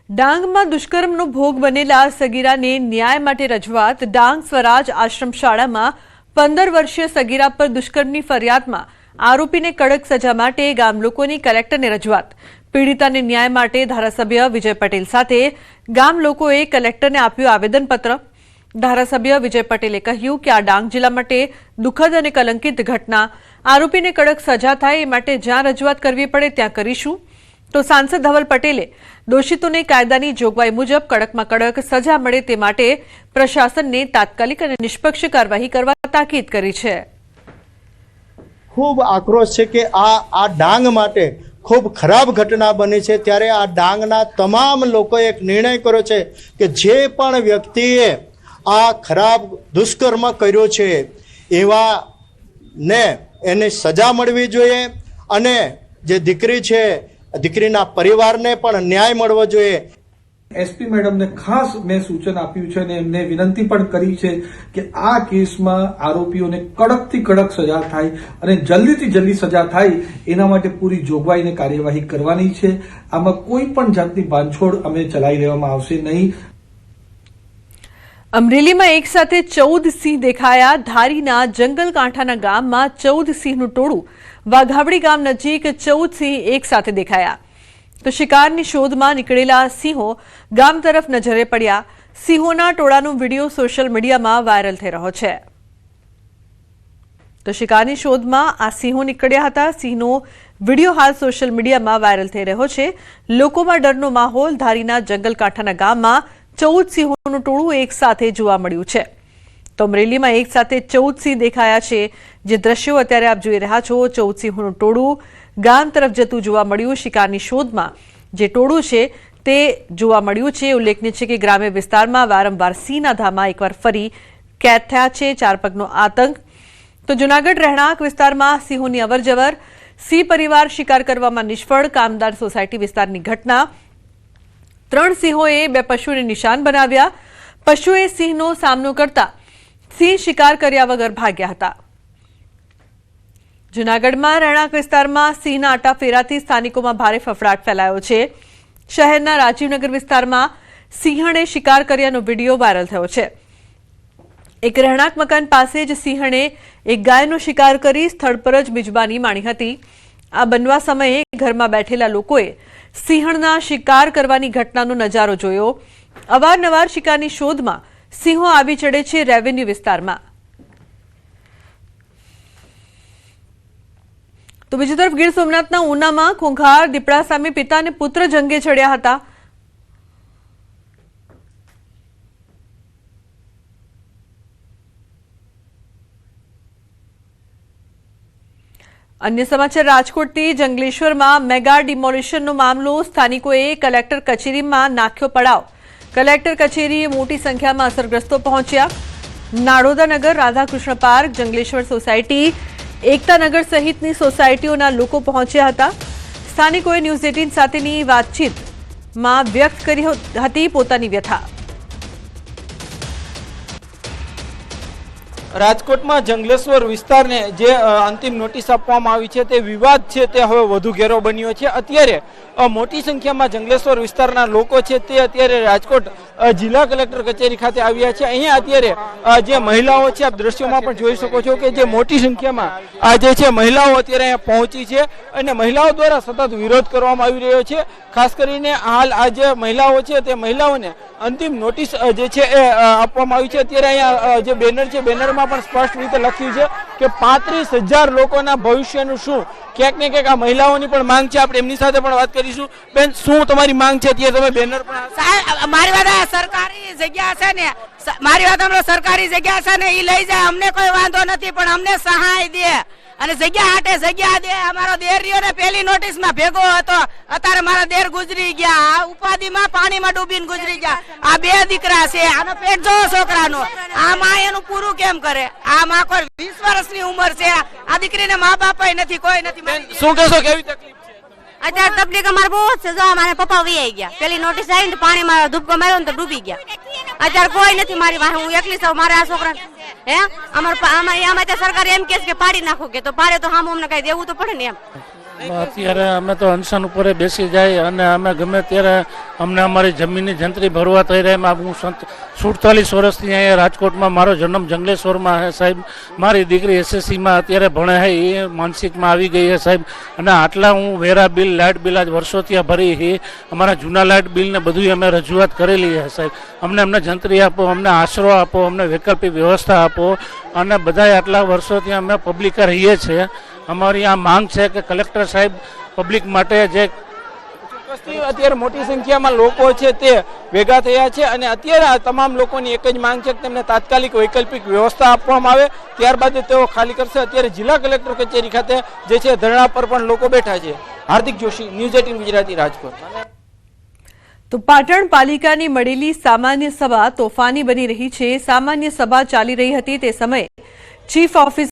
ડાંગમાં દુષ્કર્મનો ભોગ બનેલા સગીરાને ન્યાય માટે રજૂઆત। ડાંગ સ્વરાજ આશ્રમ શાળામાં 15 વર્ષીય સગીરા પર દુષ્કર્મની ફરિયાદમાં આરોપીને કડક સજા માટે ગામ લોકોની કલેક્ટરને રજૂઆત। પીડિતાને ન્યાય માટે ધારાસભ્ય વિજય પટેલ સાથે ગામ લોકોએ કલેક્ટરને આપ્યું આવેદનપત્ર। ધારાસભ્ય વિજય પટેલે કહ્યું કે આ ડાંગ જિલ્લા માટે દુઃખદ અને કલંકિત ઘટના, આરોપીને કડક સજા થાય એ માટે જ્યાં રજૂઆત કરવી પડે ત્યાં કરીશું। તો સાંસદ ધવલ પટેલે દોષિતોને કાયદાની જોગવાઈ મુજબ કડકમાં કડક સજા મળે તે માટે પ્રશાસનને તાત્કાલિક અને નિષ્પક્ષ કાર્યવાહી કરવા તાકીદ કરી છે। ખૂબ આક્રોશ છે કે આ ડાંગ માટે ખૂબ ખરાબ ઘટના બની છે, ત્યારે આ ડાંગના તમામ લોકોએ એક નિર્ણય કર્યો છે કે જે પણ વ્યક્તિએ આ ખરાબ દુષ્કર્મ કર્યો છે એવા ને એને સજા મળવી જોઈએ અને જે દીકરી છે દીકરીના પરિવારને પણ ન્યાય મળવો જોઈએ। એસપી મેડમને ખાસ મેં સૂચન આપ્યું છે અને એમને વિનંતી પણ કરી છે કે આ કેસમાં આરોપીઓને કડકથી કડક સજા થાય અને જલ્દીથી જલ્દી સજા થાય એના માટે પૂરી જોગવાઈને કાર્યવાહી કરવાની છે। આમાં કોઈ પણ જાતની બાંધછોડ અમે ચલાવી દેવામાં આવશે નહીં। અમરેલીમાં એક સાથે 14 સિંહ દેખાયા। ધારીના જંગલ કાંઠાના ગામમાં 14 સિંહનું ટોળું, વાઘાવડી ગામ નજીક 14 સિંહ એક સાથે દેખાયા। તો શિકારની શોધમાં નીકળેલા સિંહો ગામ તરફ નજરે પડ્યા। સિંહોના ટોળાનો વિડીયો સોશિયલ મીડિયામાં વાયરલ થઈ રહ્યો છે। તો શિકારની શોધમાં આ સિંહો નીકળ્યા હતા। સિંહનો વિડીયો હાલ સોશિયલ મીડિયામાં વાયરલ થઈ રહ્યો છે। લોકોમાં ડરનો માહોલ। ધારીના જંગલ કાંઠાના ગામમાં 14 સિંહોનું ટોળું એક સાથે જોવા મળ્યું છે। તો અમરેલીમાં એક સાથે 14 સિંહ દેખાયા છે। જે દ્રશ્યો અત્યારે આપ જોઈ રહ્યા છો, 14 સિંહોનું ટોળું ગામ તરફ જતું જોવા મળ્યું। શિકારની શોધમાં જે ટોળું છે તે જોવા મળ્યું છે। ઉલ્લેખનીય છે કે ગ્રામ્ય વિસ્તારમાં વારંવાર સિંહના ધામા એકવાર ફરી કેદ થયા છે। 4 પગનો આતંક। તો જૂનાગઢ રહેણાંક વિસ્તારમાં સિંહોની અવરજવર। સિંહ પરિવાર શિકાર કરવામાં નિષ્ફળ। કામદાર સોસાયટી વિસ્તારની ઘટના। 3 સિંહોએ 2 પશુને નિશાન બનાવ્યા। પશુએ સિંહનો સામનો કરતા સિંહ શિકાર કર્યા વગર ભાગ્યા હતા। જૂનાગઢમાં રહેણાંક વિસ્તારમાં સિંહના આટાફેરાથી સ્થાનિકોમાં ભારે ફફડાટ ફેલાયો છે। શહેરના રાજીવનગર વિસ્તારમાં સિંહણે શિકાર કર્યાનો વિડીયો વાયરલ થયો છે। એક રહેણાંક મકાન પાસે જ સિંહણે એક ગાયનો શિકાર કરી સ્થળ પર જ મિજબાની માણી હતી। આ બનવા સમયે ઘરમાં બેઠેલા લોકોએ સિંહણના શિકાર કરવાની ઘટનાનો નજારો જોયો। અવારનવાર શિકારની શોધમાં સિંહો આવી ચડે છે રેવન્યુ વિસ્તારમાં। તો બીજી તરફ ગીર સોમનાથના ઉનામાં ખૂંખાર દીપડા સામે પિતા અને પુત્ર જંગે ચડ્યા હતા। અન્ય સમાચાર રાજકોટથી જંગલેશ્વરમાં મેગા ડિમોલિશનનો મામલો। સ્થાનિકોએ કલેક્ટર કચેરીમાં નાખ્યો પડાવ। કલેક્ટર કચેરીએ મોટી સંખ્યામાં અસરગ્રસ્તો પહોંચ્યા। નાડોદાનગર, રાધાકૃષ્ણ પાર્ક, જંગલેશ્વર સોસાયટી, એકતાનગર સહિતની સોસાયટીઓના લોકો પહોંચ્યા હતા। સ્થાનિકોએ ન્યૂઝ 18 સાથેની વાતચીતમાં વ્યક્ત કરી હતી પોતાની વ્યથા। રાજકોટમાં જંગલેશ્વર વિસ્તારને જે અંતિમ નોટિસ આપવામાં આવી છે તે વિવાદ છે તે હવે વધુ ઘેરો બન્યો છે। અત્યારે મોટી સંખ્યામાં જંગલેશ્વર વિસ્તારના લોકો છે તે અત્યારે રાજકોટ જિલ્લા કલેક્ટર કચેરી ખાતે આવ્યા છે। અહીંયા અત્યારે જે મહિલાઓ છે આપ દ્રશ્યોમાં પણ જોઈ શકો છો કે જે મોટી સંખ્યામાં આ જે છે મહિલાઓ અત્યારે અહીંયા પહોંચી છે અને મહિલાઓ દ્વારા સતત વિરોધ કરવામાં આવી રહ્યો છે। ખાસ કરીને હાલ આ જે મહિલાઓ છે તે મહિલાઓને અંતિમ નોટિસ જે છે એ આપવામાં આવી છે। અત્યારે અહીંયા જે બેનર છે બેનરમાં પણ સ્પષ્ટ રીતે લખ્યું છે કે 35,000 લોકોના ભવિષ્યનું શું। ક્યાંક ને ક્યાંક આ મહિલાઓની પણ માંગ છે। આપણે એમની સાથે પણ વાત કરીશું। બેન, શું તમારી માંગ છે? અત્યારે તમે બેનર પણ મારી વાત સરકારી જગ્યા છે ને, મારી વાત હમણાં સરકારી જગ્યા છે ને એ લઈ જાય, અમને કોઈ વાંધો નથી, પણ અમને સહાય દે અને જગ્યા હાટે જગ્યા દે। અમારો દેર રહ્યો ને પેલી નોટિસમાં ભેગો હતો, અત્યારે મારા દેર ગુજરી ગયા। આ ઉપાધિમાં પાણીમાં ડૂબીને ગુજરી ગયા। આ 2 દીકરા છે, આનો પેટ જો છોકરાનો, આ માં એનું પૂરું કેમ કરે? આ માં કોઈ 20 વર્ષની ઉંમર છે, આ દીકરીને મા બાપ નથી, કોઈ નથી। શું કહેશો, કેવી તકલીફ છે અત્યારે? તકલીફ અમારે બહુ જ છે। જો મારા પપ્પા વહી ગયા, પેલી નોટિસ આવી ને પાણીમાં ધૂપકો માર્યો ને તો ડૂબી ગયા। અત્યારે કોઈ નથી મારી પાસે, હું એકલી છું। મારે આ છોકરા સરકાર એમ કે પાડી નાખો, કે તો પાડે તો હામ અમને કઈ દેવું તો પડે ને એમ। અત્યારે અમે તો અનશન ઉપર બેસી જાય અને અમે ગમે ત્યારે અમને અમારી જમીનની જંત્રી ભરવા થઈ રહે. હું 47 વર્ષથી અહીંયા રાજકોટમાં, મારો જન્મ જંગલેશ્વરમાં છે સાહેબ. મારી દીકરી એસએસસીમાં અત્યારે ભણે છે, એ માનસિકમાં આવી ગઈ છે સાહેબ. અને આટલા હું વેરા બિલ, લાઇટ બિલ આજ વર્ષોથી ભરી છે. અમારા જૂના લાઇટ બિલને બધું અમે રજૂઆત કરેલી છે સાહેબ. અમને જંત્રી આપો, અમને આશરો આપો, અમને વૈકલ્પિક વ્યવસ્થા આપો. અને બધાય આટલા વર્ષોથી અમે પબ્લિક રહીએ છીએ. અમારી આ માંગ છે કે કલેક્ટર સાહેબ પબ્લિક માટે જે ચોક્કસથી અત્યારે મોટી સંખ્યામાં લોકો છે તે ભેગા થયા છે અને અત્યારે આ તમામ લોકોની એક જ માંગ છે કે તેમને તાત્કાલિક વૈકલ્પિક વ્યવસ્થા આપવામાં આવે, ત્યારબાદ તેઓ ખાલી કરશે. અત્યારે જિલ્લા કલેક્ટર કચેરી ખાતે જે છે ધરણા પર પણ લોકો બેઠા છે. હાર્દિક જોશી, ન્યૂઝ 18 ગુજરાતી, રાજકોટ. તો પાટણ પાલિકાની મળેલી સામાન્ય સભા તોફાની બની રહી છે. સામાન્ય સભા ચાલી રહી હતી તે સમયે ચીફ ઓફિસર